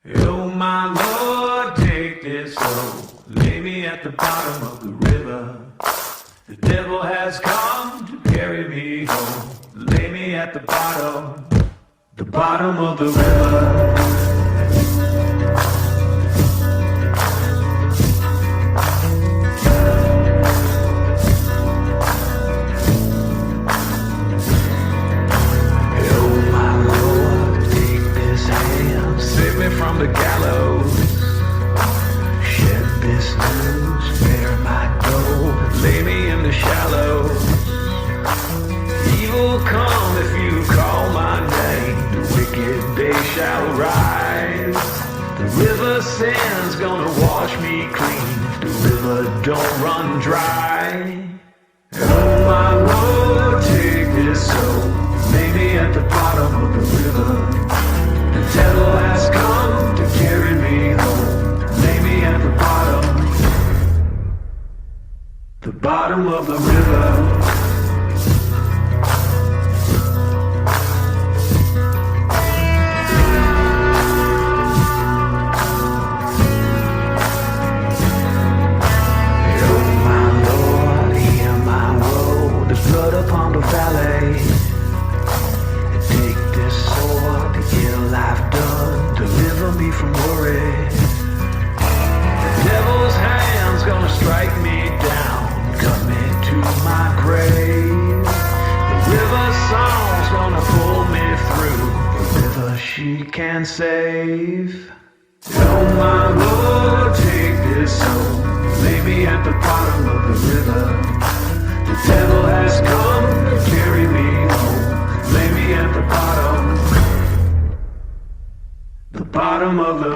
Oh my Lord, take this soul, lay me at the bottom of the river. The devil has come to carry me home, lay me at the bottom of the river. From the gallows, shed this news, bear my gold, lay me in the shallows. Evil come if you call my name, the wicked day shall rise. The river sand's gonna wash me clean, the river don't run dry. Oh my Lord, take this soul, lay me at the bottom of the river. The devil has come to carry me home, lay me at the bottom of the river. From worry, the devil's hand's gonna strike me down, cut me to my grave. The river song's gonna pull me through, the river she can save. Oh my Lord, take this soul, lay me at the bottom of the river. The devil has come to carry me home, lay me at the bottom of the